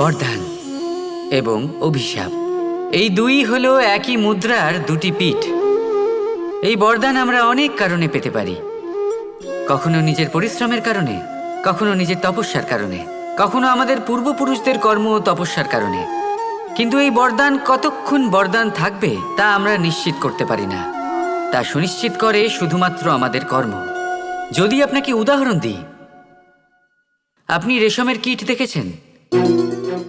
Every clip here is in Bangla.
বরদান এবং অভিশাপ, এই দুই হলো একই মুদ্রার দুটি পিঠ। এই বরদান আমরা অনেক কারণে পেতে পারি। কখনো নিজের পরিশ্রমের কারণে, কখনো নিজের তপস্যার কারণে, কখনো আমাদের পূর্বপুরুষদের কর্ম ও তপস্যার কারণে। কিন্তু এই বরদান কতক্ষণ বরদান থাকবে তা আমরা নিশ্চিত করতে পারি না। তা সুনিশ্চিত করে শুধুমাত্র আমাদের কর্ম। যদি আপনাকে উদাহরণ দিই, আপনি রেশমের কীট দেখেছেন?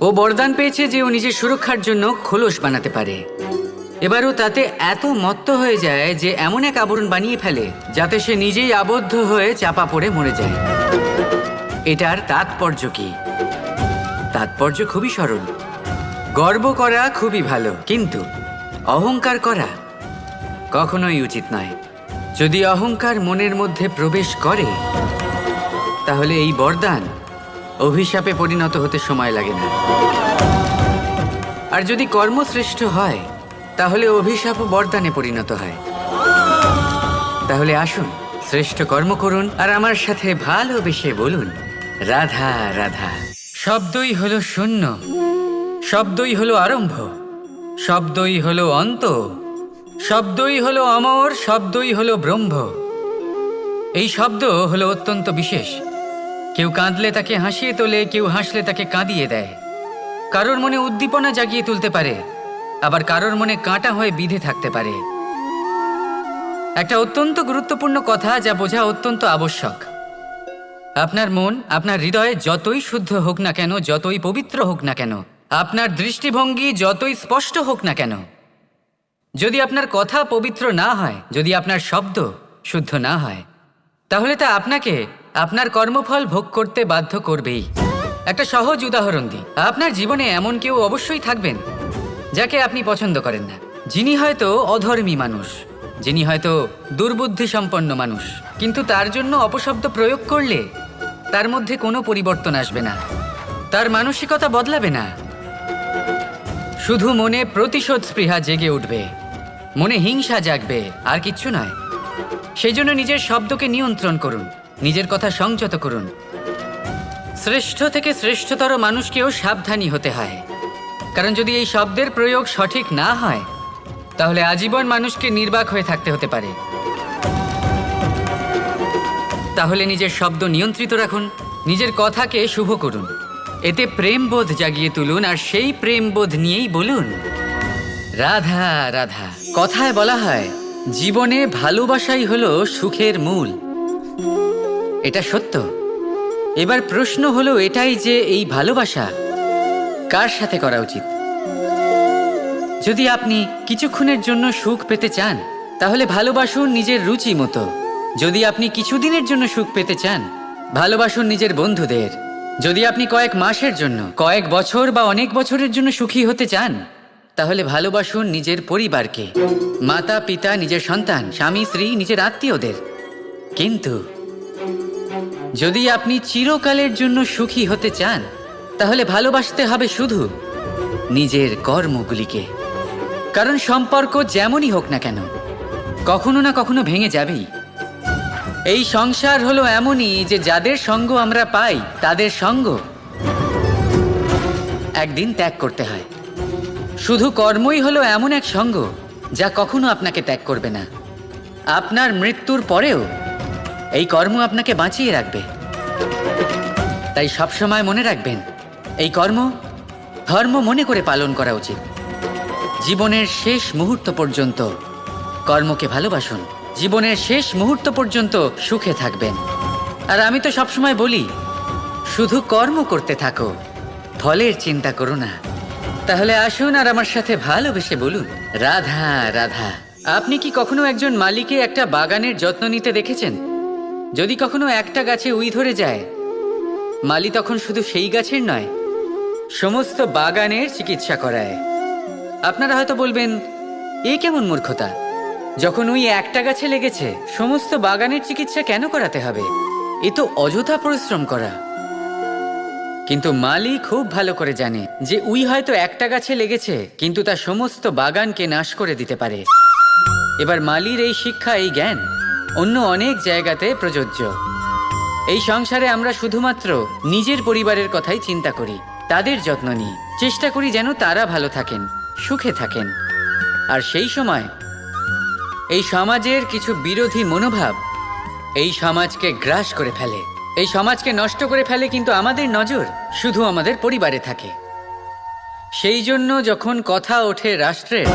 ও বরদান পেয়েছে যে ও নিজের সুরক্ষার জন্য খোলস বানাতে পারে। এবারও তাতে এত মত্ত হয়ে যায় যে এমন এক আবরণ বানিয়ে ফেলে যাতে সে নিজেই আবদ্ধ হয়ে চাপা পড়ে মরে যায়। এটার তাৎপর্য কি? তাৎপর্য খুবই সরল। গর্ব করা খুবই ভালো, কিন্তু অহংকার করা কখনোই উচিত নয়। যদি অহংকার মনের মধ্যে প্রবেশ করে তাহলে এই বরদান অভিশাপে পরিণত হতে সময় লাগে না। আর যদি কর্মশ্রেষ্ঠ হয় তাহলে অভিশাপ বরদানে পরিণত হয়। তাহলে আসুন শ্রেষ্ঠ কর্ম করুন আর আমার সাথে ভালোবেসে বলুন, রাধা রাধা। শব্দই হলো শূন্য, শব্দই হলো আরম্ভ, শব্দই হলো অন্ত, শব্দই হলো অমর, শব্দই হলো ব্রহ্ম। এই শব্দ হলো অত্যন্ত বিশেষ। কেউ কাঁদলে তাকে হাসিয়ে তোলে, কেউ হাসলে তাকে কাঁদিয়ে দেয়। কারোর মনে উদ্দীপনা জাগিয়ে তুলতে পারে, আবার কারোর মনে কাঁটা হয়ে বিঁধে থাকতে পারে। একটা অত্যন্ত গুরুত্বপূর্ণ কথা যা বোঝা অত্যন্ত আবশ্যক। আপনার মন, আপনার হৃদয় যতই শুদ্ধ হোক না কেন, যতই পবিত্র হোক না কেন, আপনার দৃষ্টিভঙ্গি যতই স্পষ্ট হোক না কেন, যদি আপনার কথা পবিত্র না হয়, যদি আপনার শব্দ শুদ্ধ না হয়, তাহলে তা আপনাকে আপনার কর্মফল ভোগ করতে বাধ্য করবেই। একটা সহজ উদাহরণ দিই। আপনার জীবনে এমন কেউ অবশ্যই থাকবেন যাকে আপনি পছন্দ করেন না, যিনি হয়তো অধর্মী মানুষ, যিনি হয়তো দুর্বুদ্ধি সম্পন্ন মানুষ, কিন্তু তার জন্য অপশব্দ প্রয়োগ করলে তার মধ্যে কোনো পরিবর্তন আসবে না, তার মানসিকতা বদলাবে না। শুধু মনে প্রতিশোধ স্পৃহা জেগে উঠবে, মনে হিংসা জাগবে, আর কিচ্ছু নয়। সেই জন্য নিজের শব্দকে নিয়ন্ত্রণ করুন, নিজের কথা সংযত করুন। শ্রেষ্ঠ থেকে শ্রেষ্ঠতর মানুষকেও সাবধানী হতে হয়, কারণ যদি এই শব্দের প্রয়োগ সঠিক না হয় তাহলে আজীবন মানুষকে নির্বাক হয়ে থাকতে হতে পারে। তাহলে নিজের শব্দ নিয়ন্ত্রিত রাখুন, নিজের কথাকে শুভ করুন, এতে প্রেমবোধ জাগিয়ে তুলুন, আর সেই প্রেমবোধ নিয়েই বলুন, রাধা রাধা। কথায় বলা হয়, জীবনে ভালোবাসাই হলো সুখের মূল। এটা সত্য। এবার প্রশ্ন হলো এটাই যে এই ভালোবাসা কার সাথে করা উচিত। যদি আপনি কিছুক্ষণের জন্য সুখ পেতে চান তাহলে ভালোবাসুন নিজের রুচি মতো। যদি আপনি কিছুদিনের জন্য সুখ পেতে চান, ভালোবাসুন নিজের বন্ধুদের। যদি আপনি কয়েক মাসের জন্য, কয়েক বছর বা অনেক বছরের জন্য সুখী হতে চান, তাহলে ভালোবাসুন নিজের পরিবারকে, মাতা পিতা, নিজের সন্তান, স্বামী স্ত্রী, নিজের আত্মীয়দের। কিন্তু যদি আপনি চিরকালের জন্য সুখী হতে চান তাহলে ভালোবাসতে হবে শুধু নিজের কর্মগুলিকে। কারণ সম্পর্ক যেমনই হোক না কেন কখনো না কখনো ভেঙে যাবেই। এই সংসার হলো এমনই যে যাদের সঙ্গ আমরা পাই তাদের সঙ্গ একদিন ত্যাগ করতে হয়। শুধু কর্মই হলো এমন এক সঙ্গ যা কখনো আপনাকে ত্যাগ করবে না। আপনার মৃত্যুর পরেও এই কর্ম আপনাকে বাঁচিয়ে রাখবে। তাই সবসময় মনে রাখবেন, এই কর্ম ধর্ম মনে করে পালন করা উচিত। জীবনের শেষ মুহূর্ত পর্যন্ত কর্মকে ভালোবাসুন, জীবনের শেষ মুহূর্ত পর্যন্ত সুখে থাকবেন। আর আমি তো সবসময় বলি, শুধু কর্ম করতে থাকো, ফলের চিন্তা করো না। তাহলে আসুন আর আমার সাথে ভালোবেসে বলুন, রাধা রাধা। আপনি কি কখনো একজন মালিকে একটা বাগানের যত্ন নিতে দেখেছেন? যদি কখনো একটা গাছে উই ধরে যায়, মালি তখন শুধু সেই গাছের নয়, সমস্ত বাগানের চিকিৎসা করায়। আপনারা হয়তো বলবেন, এ কেমন মূর্খতা? যখন উই একটা গাছে লেগেছে, সমস্ত বাগানের চিকিৎসা কেন করাতে হবে? এ তো অযথা পরিশ্রম করা। কিন্তু মালি খুব ভালো করে জানে যে উই হয়তো একটা গাছে লেগেছে, কিন্তু তা সমস্ত বাগানকে নাশ করে দিতে পারে। এবার মালির এই শিক্ষা, এই জ্ঞান অন্য অনেক জায়গাতে প্রযোজ্য। এই সংসারে আমরা শুধুমাত্র নিজের পরিবারের কথাই চিন্তা করি, তাদের যত্ন নিই, চেষ্টা করি যেন তারা ভালো থাকেন, সুখে থাকেন। আর সেই সময় এই সমাজের কিছু বিরোধী মনোভাব এই সমাজকে গ্রাস করে ফেলে, এই সমাজকে নষ্ট করে ফেলে, কিন্তু আমাদের নজর শুধু আমাদের পরিবারে থাকে। সেই জন্য যখন কথা ওঠে রাষ্ট্রের,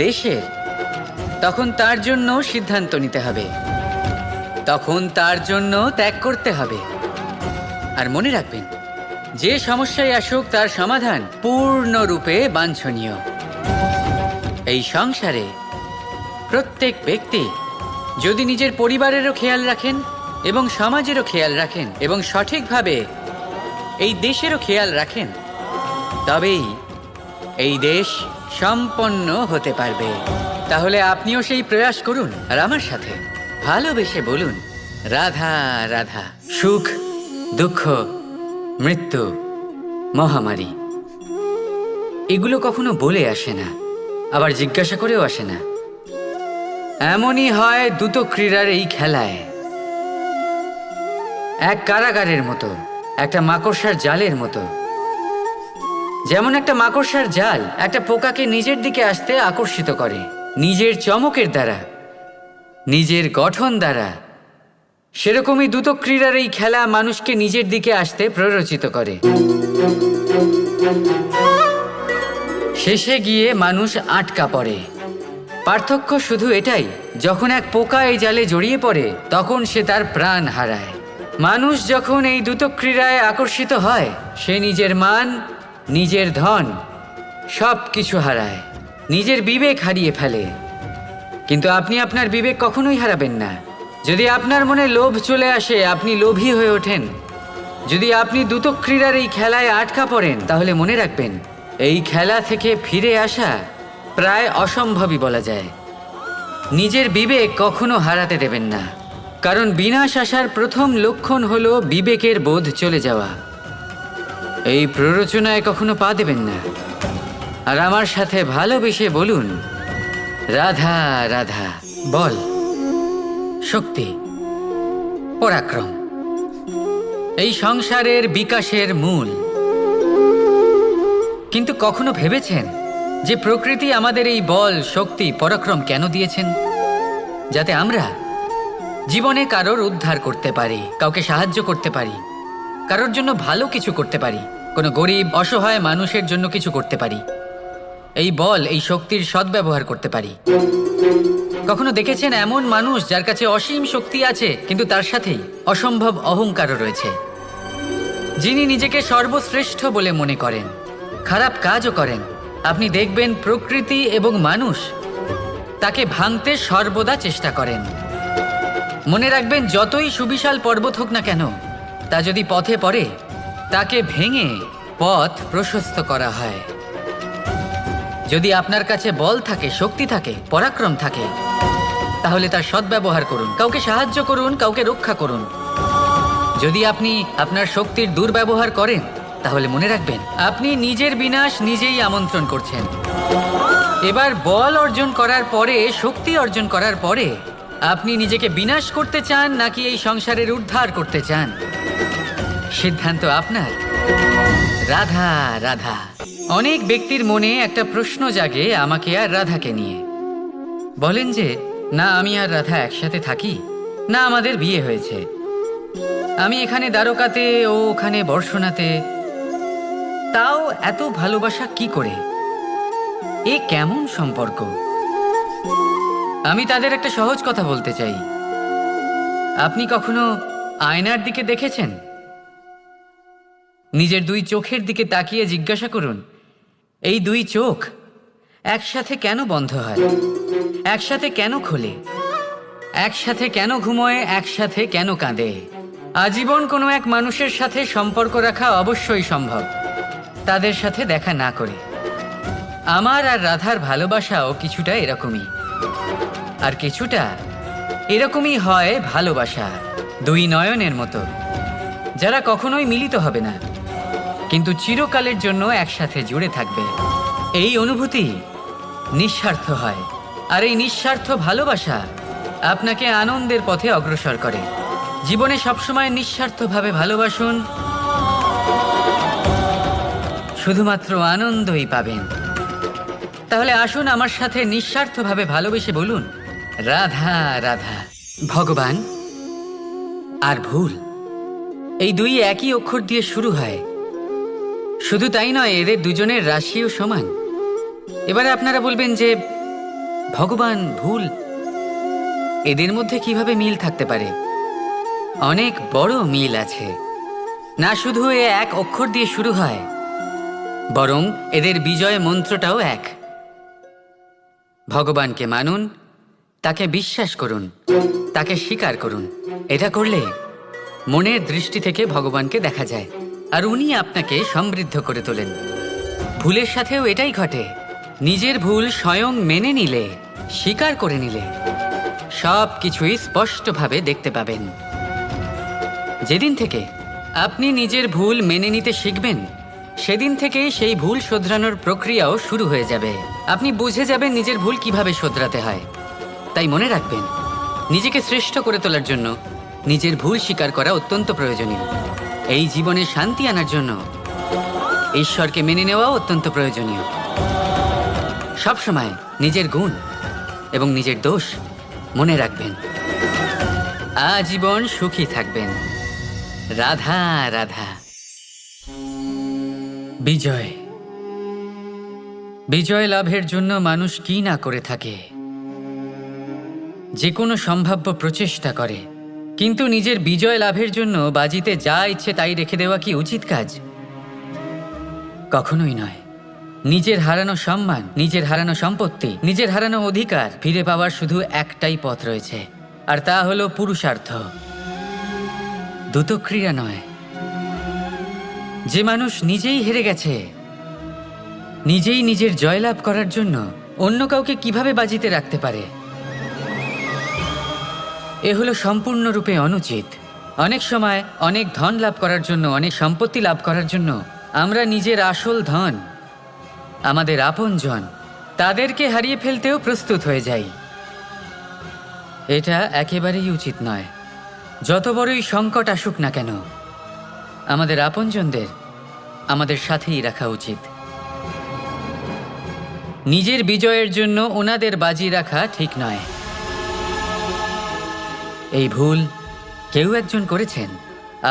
দেশের, তখন তার জন্য সিদ্ধান্ত নিতে হবে, তখন তার জন্য ত্যাগ করতে হবে। আর মনে রাখবেন, যে সমস্যায় আসুক তার সমাধান পূর্ণরূপে বাঞ্ছনীয়। এই সংসারে প্রত্যেক ব্যক্তি যদি নিজের পরিবারেরও খেয়াল রাখেন এবং সমাজেরও খেয়াল রাখেন এবং সঠিকভাবে এই দেশেরও খেয়াল রাখেন, তবেই এই দেশ সম্পন্ন হতে পারবে। তাহলে আপনিও সেই প্রয়াস করুন আর আমার সাথে ভালোবেসে বলুন, রাধা রাধা। সুখ, দুঃখ, মৃত্যু, মহামারী, এগুলো কখনো বলে আসে না, আবার জিজ্ঞাসা করেও আসে না। এমনই হয় দ্রুত ক্রীড়ার এই খেলায়, এক কারাগারের মতো, একটা মাকড়সার জালের মতো। যেমন একটা মাকড়সার জাল একটা পোকাকে নিজের দিকে আসতে আকর্ষিত করে নিজের চমকের দ্বারা, নিজের গঠন দ্বারা, সেরকমই দ্রুত ক্রীড়ার এই খেলা মানুষকে নিজের দিকে আসতে প্ররোচিত করে। শেষে গিয়ে মানুষ আটকা পড়ে। পার্থক্য শুধু এটাই, যখন এক পোকা এই জালে জড়িয়ে পড়ে তখন সে তার প্রাণ হারায়। মানুষ যখন এই দ্রুত ক্রীড়ায় আকর্ষিত হয়, সে নিজের মান, নিজের ধন, সব কিছু হারায়, নিজের বিবেক হারিয়ে ফেলে। কিন্তু আপনি আপনার বিবেক কখনোই হারাবেন না। যদি আপনার মনে লোভ চলে আসে, আপনি লোভী হয়ে ওঠেন, যদি আপনি দ্রুত ক্রীড়ার এই খেলায় আটকা পড়েন, তাহলে মনে রাখবেন, এই খেলা থেকে ফিরে আসা প্রায় অসম্ভবই বলা যায়। নিজের বিবেক কখনো হারাতে দেবেন না, কারণ বিনাশ আসার প্রথম লক্ষণ হলো বিবেকের বোধ চলে যাওয়া। এই প্ররোচনায় কখনো পা দেবেন না। আর আমার সাথে ভালোবেসে বলুন, রাধা রাধা। বল, শক্তি, পরাক্রম এই সংসারের বিকাশের মূল। কিন্তু কখনো ভেবেছেন যে প্রকৃতি আমাদের এই বল, শক্তি, পরাক্রম কেন দিয়েছেন? যাতে আমরা জীবনে কারোর উদ্ধার করতে পারি, কাউকে সাহায্য করতে পারি, কারোর জন্য ভালো কিছু করতে পারি, কোনো গরিব অসহায় মানুষের জন্য কিছু করতে পারি, এই বল, এই শক্তির সদ্ব্যবহার করতে পারি। কখনো দেখেছেন এমন মানুষ যার কাছে অসীম শক্তি আছে, কিন্তু তার সাথেই অসম্ভব অহংকারও রয়েছে, যিনি নিজেকে সর্বশ্রেষ্ঠ বলে মনে করেন, খারাপ কাজও করেন। আপনি দেখবেন প্রকৃতি এবং মানুষ তাকে ভাঙতে সর্বদা চেষ্টা করেন। মনে রাখবেন, যতই সুবিশাল পর্বত হোক না কেন, তা যদি পথে পড়ে, তাকে ভেঙে পথ প্রশস্ত করা হয়। যদি আপনার কাছে বল থাকে, শক্তি থাকে, পরাক্রম থাকে, তাহলে তার সদ্ব্যবহার করুন, কাউকে সাহায্য করুন, কাউকে রক্ষা করুন। যদি আপনি আপনার শক্তির দুর্ব্যবহার করেন, তাহলে মনে রাখবেন, আপনি নিজের বিনাশ নিজেই আমন্ত্রণ করছেন। এবার বল অর্জন করার পরে, শক্তি অর্জন করার পরে, আপনি নিজেকে বিনাশ করতে চান নাকি এই সংসারের উদ্ধার করতে চান? সিদ্ধান্ত আপনার। রাধা রাধা। অনেক ব্যক্তির মনে একটা প্রশ্ন জাগে আমাকে আর রাধাকে নিয়ে। বলেন যে, না আমি আর রাধা একসাথে থাকি, না আমাদের বিয়ে হয়েছে, আমি এখানে দ্বারকাতে, ও ওখানে বর্ষণাতে, তাও এত ভালোবাসা কি করে? এ কেমন সম্পর্ক? আমি তাদের একটা সহজ কথা বলতে চাই। আপনি কখনো আয়নার দিকে দেখেছেন? নিজের দুই চোখের দিকে তাকিয়ে জিজ্ঞাসা করুন, এই দুই চোখ একসাথে কেন বন্ধ হয়, একসাথে কেন খোলে, একসাথে কেন ঘুমোয়, একসাথে কেন কাঁদে? আজীবন কোনো এক মানুষের সাথে সম্পর্ক রাখা অবশ্যই সম্ভব, তাদের সাথে দেখা না করে। আমার আর রাধার ভালোবাসাও কিছুটা এরকমই, আর কিছুটা এরকমই হয় ভালোবাসা দুই নয়নের মতো, যারা কখনোই মিলিত হবে না, কিন্তু চিরকালের জন্য একসাথে জুড়ে থাকবে। এই অনুভূতি নিঃস্বার্থ হয়, আর এই নিঃস্বার্থ ভালোবাসা আপনাকে আনন্দের পথে অগ্রসর করে। জীবনে সবসময় নিঃস্বার্থভাবে ভালোবাসুন, শুধুমাত্র আনন্দই পাবেন। তাহলে আসুন আমার সাথে নিঃস্বার্থভাবে ভালোবেসে বলুন, রাধা রাধা। ভগবান আর ভুল, এই দুই একই অক্ষর দিয়ে শুরু হয়। শুধু তাই নয়, এদের দুজনের রাশিও সমান। এবারে আপনারা বলবেন যে ভগবান, ভুল, এদের মধ্যে কিভাবে মিল থাকতে পারে? অনেক বড় মিল আছে। না শুধু এ এক অক্ষর দিয়ে শুরু হয়, বরং এদের বিজয় মন্ত্রটাও এক। ভগবানকে মানুন, তাকে বিশ্বাস করুন, তাকে স্বীকার করুন। এটা করলে মনের দৃষ্টি থেকে ভগবানকে দেখা যায়, আর উনি আপনাকে সমৃদ্ধ করে তোলেন। ভুলের সাথেও এটাই ঘটে। নিজের ভুল স্বয়ং মেনে নিলে, স্বীকার করে নিলে সব কিছুই স্পষ্টভাবে দেখতে পাবেন। যেদিন থেকে আপনি নিজের ভুল মেনে নিতে শিখবেন, সেদিন থেকে সেই ভুল শোধরানোর প্রক্রিয়াও শুরু হয়ে যাবে। আপনি বুঝে যাবেন নিজের ভুল কিভাবে শোধরাতে হয়। তাই মনে রাখবেন, নিজেকে শ্রেষ্ঠ করে তোলার জন্য নিজের ভুল স্বীকার করা অত্যন্ত প্রয়োজনীয়। এই জীবনে শান্তি আনার জন্য ঈশ্বরকে মেনে নেওয়াও অত্যন্ত প্রয়োজনীয়। সবসময় নিজের গুণ এবং নিজের দোষ মনে রাখবেন। আজীবন সুখী থাকবেন। রাধা রাধা। বিজয়, বিজয় লাভের জন্য মানুষ কি না করে থাকে, যে কোনো সম্ভাব্য প্রচেষ্টা করে। কিন্তু নিজের বিজয় লাভের জন্য বাজিতে যা ইচ্ছে তাই রেখে দেওয়া কি উচিত কাজ? কখনোই নয়। নিজের হারানো সম্মান, নিজের হারানো সম্পত্তি, নিজের হারানো অধিকার ফিরে পাওয়ার শুধু একটাই পথ রয়েছে, আর তা হলো পুরুষার্থ, দ্রুতক্রিয়া নয়। যে মানুষ নিজেই হেরে গেছে, নিজেই নিজের জয়লাভ করার জন্য অন্য কাউকে কিভাবে বাজিতে রাখতে পারে? এ হলো সম্পূর্ণরূপে অনুচিত। অনেক সময় অনেক ধন লাভ করার জন্য, অনেক সম্পত্তি লাভ করার জন্য আমরা নিজের আসল ধন, আমাদের আপনজন, তাদেরকে হারিয়ে ফেলতেও প্রস্তুত হয়ে যাই। এটা একেবারেই উচিত নয়। যত বড়ই সংকট আসুক না কেন, আমাদের আপনজনদের আমাদের সাথেই রাখা উচিত। নিজের বিজয়ের জন্য ওনাদের বাজি রাখা ঠিক নয়। এই ভুল কেউ একজন করেছেন,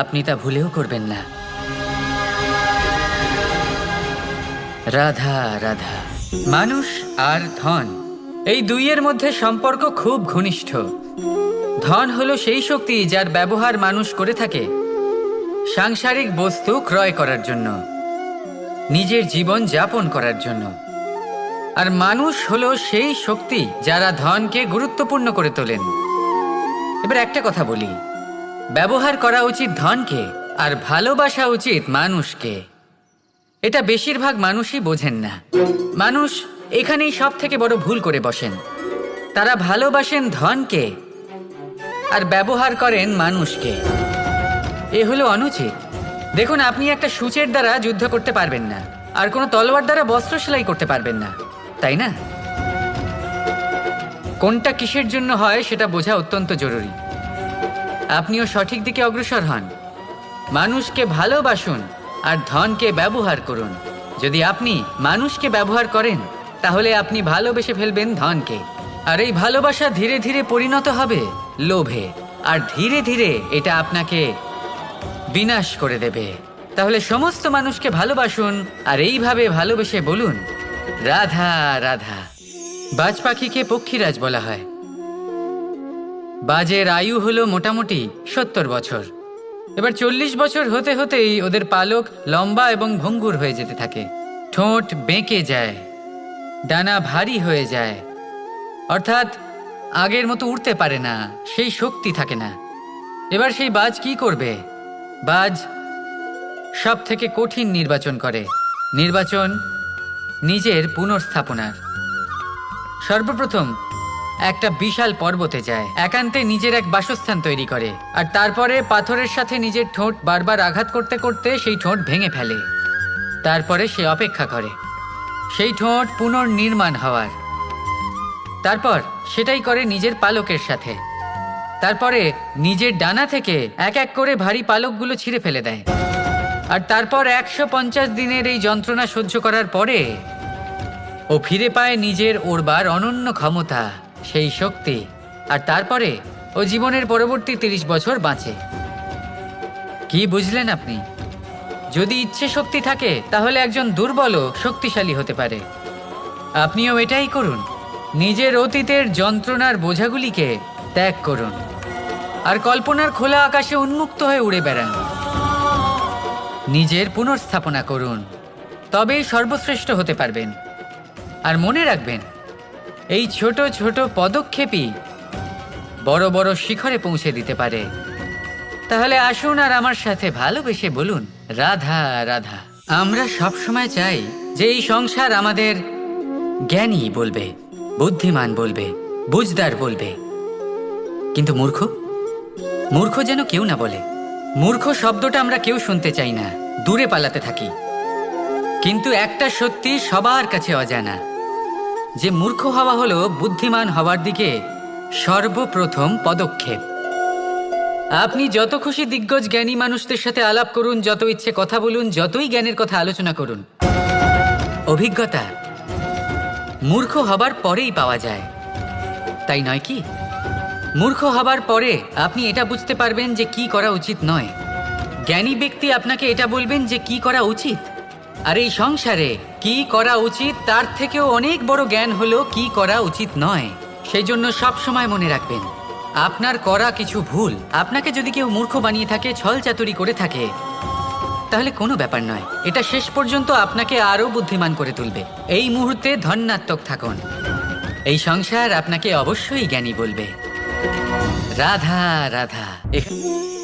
আপনি তা ভুলেও করবেন না। রাধা রাধা। মানুষ আর ধন, এই দুইয়ের মধ্যে সম্পর্ক খুব ঘনিষ্ঠ। ধন হলো সেই শক্তি যার ব্যবহার মানুষ করে থাকে সাংসারিক বস্তু ক্রয় করার জন্য, নিজের জীবন যাপন করার জন্য। আর মানুষ হলো সেই শক্তি যারা ধনকে গুরুত্বপূর্ণ করে তোলেন। এবার একটা কথা বলি, ব্যবহার করা উচিত ধনকে আর ভালোবাসা উচিত মানুষকে। এটা বেশিরভাগ মানুষই বোঝেন না। মানুষ এখানেই সব থেকে বড় ভুল করে বসেন। তারা ভালোবাসেন ধনকে আর ব্যবহার করেন মানুষকে। এ হলো অনুচিত। দেখুন, আপনি একটা সূচের দ্বারা যুদ্ধ করতে পারবেন না, আর কোনো তলোয়ার দ্বারা বস্ত্র সেলাই করতে পারবেন না, তাই না? কোনটা কিসের জন্য হয় সেটা বোঝা অত্যন্ত জরুরি। আপনিও সঠিক দিকে অগ্রসর হন। মানুষকে ভালোবাসুন আর ধনকে ব্যবহার করুন। যদি আপনি মানুষকে ব্যবহার করেন, তাহলে আপনি ভালোবেসে ফেলবেন ধনকে। আর এই ভালোবাসা ধীরে ধীরে পরিণত হবে লোভে, আর ধীরে ধীরে এটা আপনাকে বিনাশ করে দেবে। তাহলে সমস্ত মানুষকে ভালোবাসুন আর এইভাবে ভালোবেসে বলুন, রাধা রাধা। বাজ পাখিকে পক্ষীরাজ বলা হয়। বাজের আয়ু হলো মোটামুটি 70 বছর। এবার 40 বছর হতে হতেই ওদের পালক লম্বা এবং ভঙ্গুর হয়ে যেতে থাকে, ঠোঁট বেঁকে যায়, ডানা ভারী হয়ে যায়, অর্থাৎ আগের মতো উড়তে পারে না, সেই শক্তি থাকে না। এবার সেই বাজ কি করবে? বাজ সব থেকে কঠিন নির্বাচন করে, নির্বাচন নিজের পুনর্স্থাপনার। সর্বপ্রথম একটা বিশাল পর্বতে যায়, একান্তে নিজের এক বাসস্থান তৈরি করে, আর তারপরে পাথরের সাথে নিজের ঠোঁট বারবার আঘাত করতে করতে সেই ঠোঁট ভেঙে ফেলে। তারপরে সে অপেক্ষা করে সেই ঠোঁট পুনর্নির্মাণ হওয়ার। তারপর সেটাই করে নিজের পালকের সাথে। তারপরে নিজের ডানা থেকে এক এক করে ভারী পালকগুলো ছিঁড়ে ফেলে দেয়। আর তারপর 150 দিনের এই যন্ত্রণা সহ্য করার পরে ও ফিরে পায় নিজের ওড়বার অনন্য ক্ষমতা, সেই শক্তি। আর তারপরে ও জীবনের পরবর্তী 30 বছর বাঁচে। কি বুঝলেন আপনি? যদি ইচ্ছে শক্তি থাকে তাহলে একজন দুর্বলও শক্তিশালী হতে পারে। আপনিও এটাই করুন। নিজের অতীতের যন্ত্রণার বোঝাগুলিকে ত্যাগ করুন আর কল্পনার খোলা আকাশে উন্মুক্ত হয়ে উড়ে বেড়ান। নিজের পুনর্স্থাপনা করুন, তবেই সর্বশ্রেষ্ঠ হতে পারবেন। আর মনে রাখবেন, এই ছোট ছোট পদক্ষেপই বড় বড় শিখরে পৌঁছে দিতে পারে। তাহলে আসুন আর আমার সাথে ভালোবেসে বলুন, রাধা রাধা। আমরা সব সময় চাই যে এই সংসার আমাদের জ্ঞানী বলবে, বুদ্ধিমান বলবে, বুঝদার বলবে, কিন্তু মূর্খ মূর্খ যেন কেউ না বলে। মূর্খ শব্দটা আমরা কেউ শুনতে চাই না, দূরে পালাতে থাকি। কিন্তু একটা সত্যি সবার কাছে অজানা, যে মূর্খ হওয়া হলো বুদ্ধিমান হওয়ার দিকে সর্বপ্রথম পদক্ষেপ। আপনি যত খুশি দিগ্গজ জ্ঞানী মানুষদের সাথে আলাপ করুন, যত ইচ্ছে কথা বলুন, যতই জ্ঞানের কথা আলোচনা করুন, অভিজ্ঞতা মূর্খ হবার পরেই পাওয়া যায়, তাই নয় কি? মূর্খ হবার পরে আপনি এটা বুঝতে পারবেন যে কি করা উচিত নয়। জ্ঞানী ব্যক্তি আপনাকে এটা বলবেন যে কি করা উচিত। আর এই সংসারে কি করা উচিত তার থেকেও অনেক বড় জ্ঞান হলো কি করা উচিত নয়। সেই জন্য সব সময় মনে রাখবেন, আপনার করা কিছু ভুল, আপনাকে যদি কেউ মূর্খ বানিয়ে থাকে, ছল চাতুরি করে থাকে, তাহলে কোনো ব্যাপার নয়। এটা শেষ পর্যন্ত আপনাকে আরো বুদ্ধিমান করে তুলবে। এই মুহূর্তে ধন্যাত্মক থাকুন। এই সংসার আপনাকে অবশ্যই জ্ঞানী বলবে। রাধা রাধা।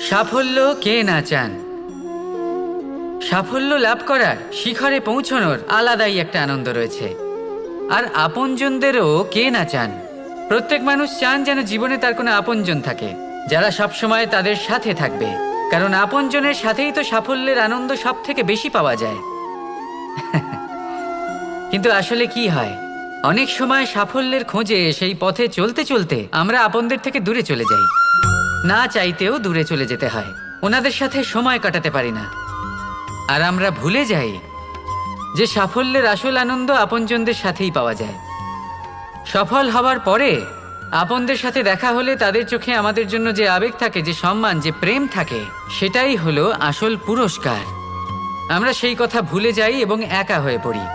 সাফল্য কে না চান? সাফল্য লাভ করার, শিখরে পৌঁছানোর আলাদাই একটা আনন্দ রয়েছে। আর আপনজনদেরও কে না চান? প্রত্যেক মানুষ চান যেন জীবনে তার কোনো আপনজন থাকে, যারা সবসময় তাদের সাথে থাকবে। কারণ আপনজনের সাথেই তো সাফল্যের আনন্দ সব থেকে বেশি পাওয়া যায়। কিন্তু আসলে কি হয়, অনেক সময় সাফল্যের খোঁজে সেই পথে চলতে চলতে আমরা আপনদের থেকে দূরে চলে যাই। না চাইতেও দূরে চলে যেতে হয়, ওনাদের সাথে সময় কাটাতে পারি না। আর আমরা ভুলে যাই যে সাফল্যের আসল আনন্দ আপনজনদের সাথেই পাওয়া যায়। সফল হওয়ার পরে আপনদের সাথে দেখা হলে তাদের চোখে আমাদের জন্য যে আবেগ থাকে, যে সম্মান, যে প্রেম থাকে, সেটাই হলো আসল পুরস্কার। আমরা সেই কথা ভুলে যাই এবং একা হয়ে পড়ি।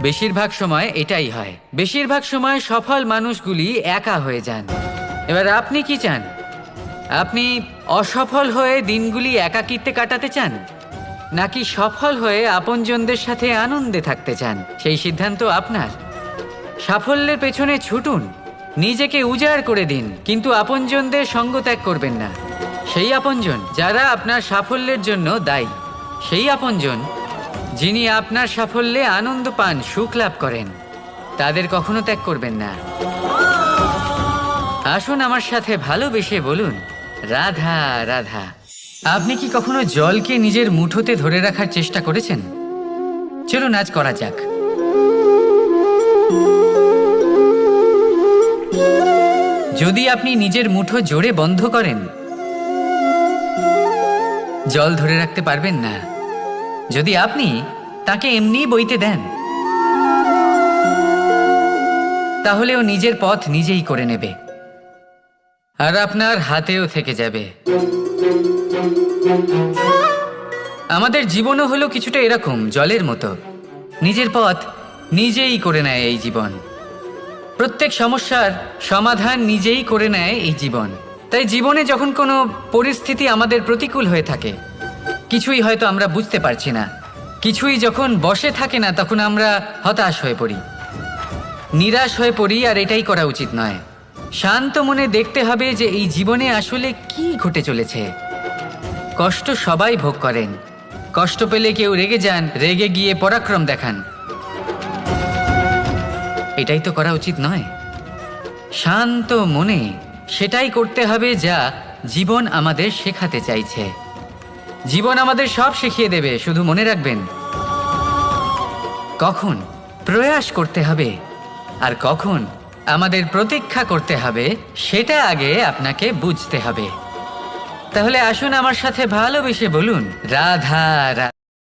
বেশিরভাগ সময় এটাই হয়। বেশিরভাগ সময় সফল মানুষগুলি একা হয়ে যান। এবার আপনি কি চান? আপনি অসফল হয়ে দিনগুলি একাকিত্বে কাটাতে চান, নাকি সফল হয়ে আপনজনদের সাথে আনন্দে থাকতে চান? সেই সিদ্ধান্ত আপনার। সাফল্যের পেছনে ছুটুন, নিজেকে উজাড় করে দিন, কিন্তু আপনজনদের সঙ্গ ত্যাগ করবেন না। সেই আপনজন যারা আপনার সাফল্যের জন্য দায়ী, সেই আপনজন যিনি আপনার সাফল্যে আনন্দ পান, সুখ লাভ করেন, তাদের কখনো ত্যাগ করবেন না। আসুন আমার সাথে ভালোবেসে বলুন, রাধা রাধা। আপনি কি কখনো জলকে নিজের মুঠোতে ধরে রাখার চেষ্টা করেছেন? চলুন আজ করা যাক। যদি আপনি নিজের মুঠো জোরে বন্ধ করেন, জল ধরে রাখতে পারবেন না। যদি আপনি তাকে এমনি বইতে দেন, তাহলে ও নিজের পথ নিজেই করে নেবে আর আপনার হাতেও থেকে যাবে। আমাদের জীবনও হলো কিছুটা এরকম, জলের মতো। নিজের পথ নিজেই করে নেয় এই জীবন। প্রত্যেক সমস্যার সমাধান নিজেই করে নেয় এই জীবন। তাই জীবনে যখন কোনো পরিস্থিতি আমাদের প্রতিকূল হয়ে থাকে, কিছুই হয়তো আমরা বুঝতে পারছি না, কিছুই যখন বসে থাকে না, তখন আমরা হতাশ হয়ে পড়ি, নিরাশ হয়ে পড়ি। আর এটাই করা উচিত নয়। শান্ত মনে দেখতে হবে যে এই জীবনে আসলে কি ঘটে চলেছে। কষ্ট সবাই ভোগ করেন। কষ্ট পেলে কেউ রেগে যান, রেগে গিয়ে পরাক্রম দেখান। এটাই তো করা উচিত নয়। শান্ত মনে সেটাই করতে হবে যা জীবন আমাদের শেখাতে চাইছে। জীবন আমাদের সব শিখিয়ে দেবে, শুধু মনে রাখবেন কখন প্রয়াস করতে হবে আর কখন আমাদের প্রতীক্ষা করতে হবে, সেটা আগে আপনাকে বুঝতে হবে। তাহলে আসুন আমার সাথে ভালোবেসে বলুন রাধা রাধা।